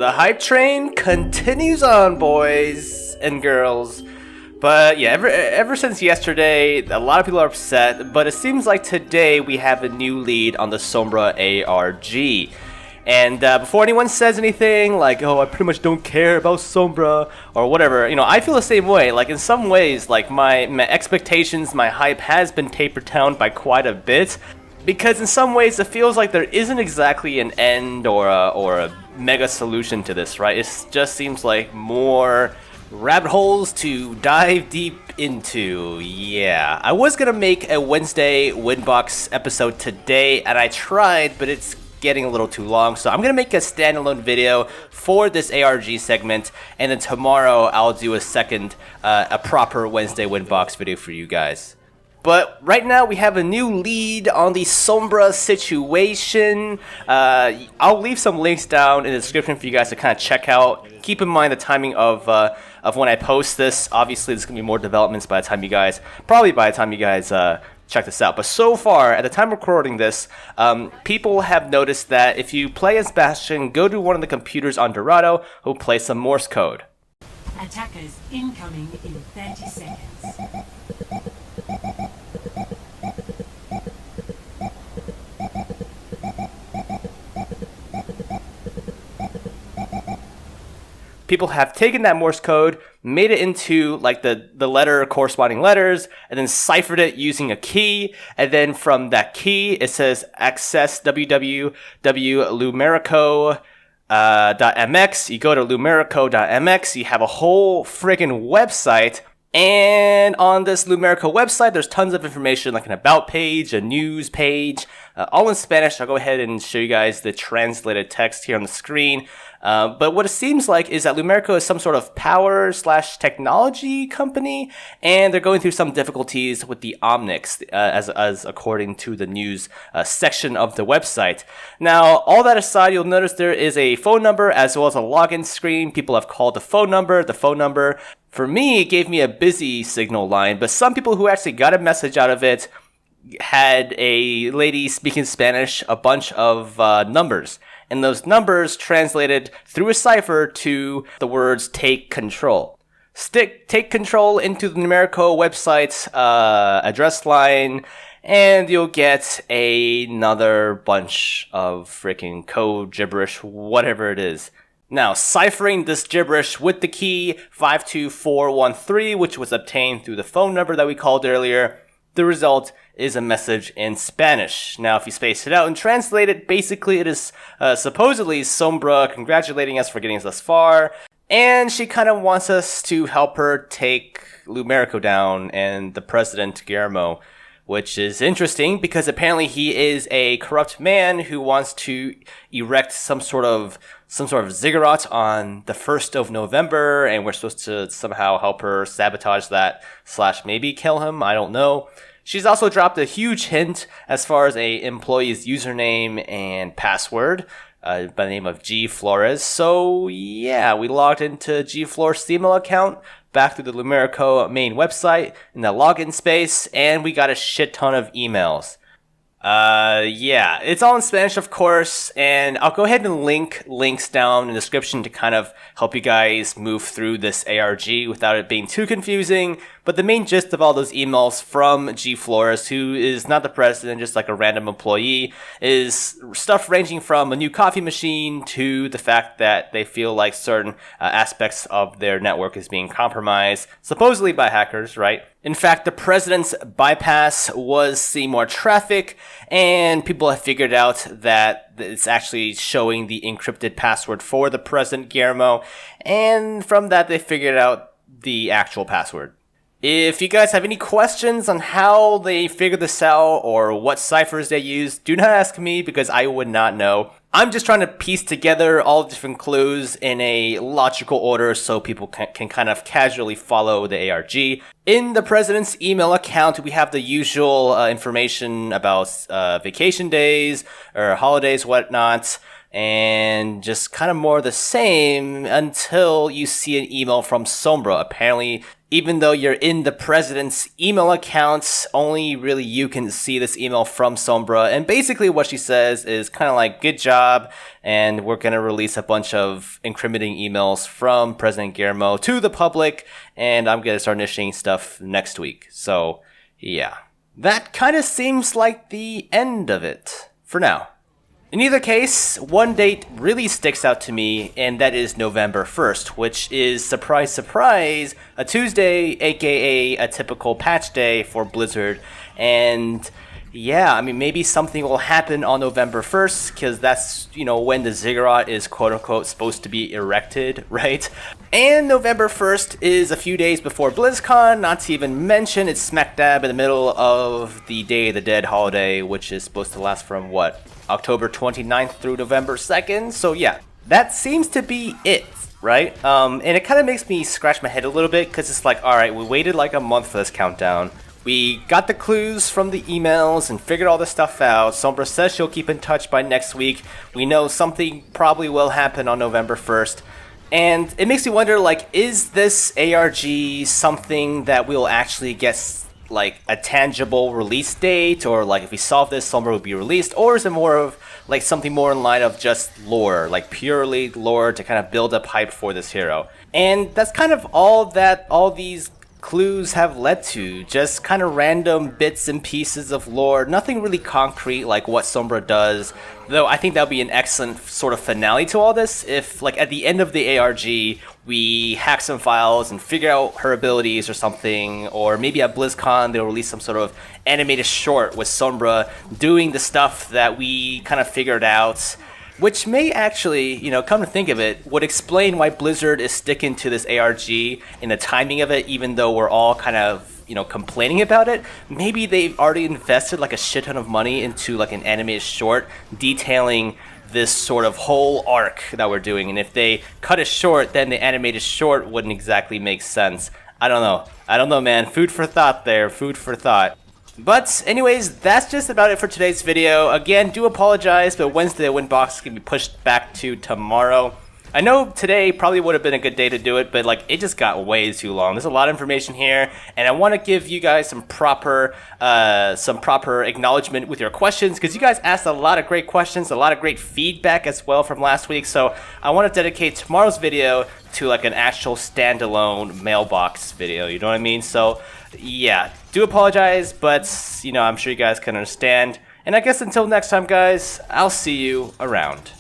The hype train continues on, boys and girls. But yeah, ever since yesterday, a lot of people are upset, but it seems like today we have a new lead on the Sombra ARG. And before anyone says anything, like, oh, I pretty much don't care about Sombra, or whatever, you know, I feel the same way. Like, in some ways, like, my expectations, my hype has been tapered down by quite a bit. Because in some ways, it feels like there isn't exactly an end or a mega solution to this, right? It just seems like more rabbit holes to dive deep into. Yeah, I was gonna make a Wednesday Winbox episode today, and I tried, but it's getting a little too long, so I'm gonna make a standalone video for this ARG segment, and then tomorrow I'll do a proper Wednesday Winbox video for you guys. But right now we have a new lead on the Sombra situation. I'll leave some links down in the description for you guys to kind of check out. Keep in mind the timing of when I post this. Obviously, there's gonna be more developments by the time you guys check this out. But so far, at the time of recording this, people have noticed that if you play as Bastion, go to one of the computers on Dorado, who'll play some Morse code. Attackers incoming in 30 seconds. People have taken that Morse code, made it into like the letter corresponding letters, and then ciphered it using a key. And then from that key, it says access www.lumerico.mx. You go to lumerico.mx, you have a whole friggin' website. And on this Lumerico website, there's tons of information like an about page, a news page, all in Spanish. I'll go ahead and show you guys the translated text here on the screen. But what it seems like is that Lumerico is some sort of power/technology company, and they're going through some difficulties with the Omnics, as according to the news section of the website. Now, all that aside, you'll notice there is a phone number as well as a login screen. People have called the phone number. The phone number, for me, it gave me a busy signal line, but some people who actually got a message out of it had a lady speaking Spanish, a bunch of numbers. And those numbers translated through a cipher to the words take control. Take control into the Numerico website's address line, and you'll get another bunch of freaking code, gibberish, whatever it is. Now, ciphering this gibberish with the key 52413, which was obtained through the phone number that we called earlier, the result is a message in Spanish. Now, if you space it out and translate it, basically it is supposedly Sombra congratulating us for getting us thus far, and she kind of wants us to help her take Lumerico down and the president, Guillermo, which is interesting because apparently he is a corrupt man who wants to erect some sort of ziggurat on the 1st of November, and we're supposed to somehow help her sabotage that / maybe kill him. I don't know. She's also dropped a huge hint as far as a employee's username and password by the name of GFlores. So yeah, we logged into GFlores' email account back through the Lumerico main website in the login space, and we got a shit ton of emails. Yeah, it's all in Spanish, of course, and I'll go ahead and link links down in the description to kind of help you guys move through this ARG without it being too confusing. But the main gist of all those emails from GFlores, who is not the president, just like a random employee, is stuff ranging from a new coffee machine to the fact that they feel like certain aspects of their network is being compromised, supposedly by hackers, right? In fact, the president's bypass was seeing more traffic, and people have figured out that it's actually showing the encrypted password for the president, Guillermo, and from that they figured out the actual password. If you guys have any questions on how they figured this out or what ciphers they used, do not ask me because I would not know. I'm just trying to piece together all the different clues in a logical order so people can kind of casually follow the ARG. In the president's email account, we have the usual information about vacation days or holidays, whatnot, and just kind of more the same until you see an email from Sombra. Apparently, even though you're in the president's email accounts, only really you can see this email from Sombra. And basically what she says is kind of like, good job, and we're going to release a bunch of incriminating emails from President Guillermo to the public, and I'm going to start initiating stuff next week. So, yeah. That kind of seems like the end of it, for now. In either case, one date really sticks out to me, and that is November 1st, which is, surprise, surprise, a Tuesday, aka a typical patch day for Blizzard. And yeah, I mean, maybe something will happen on November 1st, because that's, you know, when the ziggurat is quote-unquote supposed to be erected, right? And November 1st is a few days before BlizzCon, not to even mention it's smack dab in the middle of the Day of the Dead holiday, which is supposed to last from, what, October 29th through November 2nd? So yeah, that seems to be it, right? And it kind of makes me scratch my head a little bit, because it's like, alright, we waited like a month for this countdown. We got the clues from the emails and figured all this stuff out. Sombra says she'll keep in touch by next week. We know something probably will happen on November 1st. And it makes me wonder, like, is this ARG something that we'll actually get, like, a tangible release date? Or, like, if we solve this, Sombra will be released? Or is it more of, like, something more in line of just lore? Like, purely lore to kind of build up hype for this hero? And that's kind of all that all these clues have led to, just kind of random bits and pieces of lore, nothing really concrete like what Sombra does, though I think that would be an excellent sort of finale to all this if, like, at the end of the ARG we hack some files and figure out her abilities or something, or maybe at BlizzCon they'll release some sort of animated short with Sombra doing the stuff that we kind of figured out, which may actually, you know, come to think of it, would explain why Blizzard is sticking to this ARG in the timing of it, even though we're all kind of, you know, complaining about it. Maybe they've already invested like a shit ton of money into like an animated short detailing this sort of whole arc that we're doing. And if they cut it short, then the animated short wouldn't exactly make sense. I don't know, man. Food for thought there. Food for thought. But anyways, that's just about it for today's video. Again, do apologize, but Wednesday the winbox is going to be pushed back to tomorrow. I know today probably would have been a good day to do it, but like it just got way too long. There's a lot of information here, and I want to give you guys some proper acknowledgement with your questions, because you guys asked a lot of great questions, a lot of great feedback as well from last week. So I want to dedicate tomorrow's video to like an actual standalone mailbox video. You know what I mean? So yeah, do apologize, but you know, I'm sure you guys can understand. And I guess until next time, guys, I'll see you around.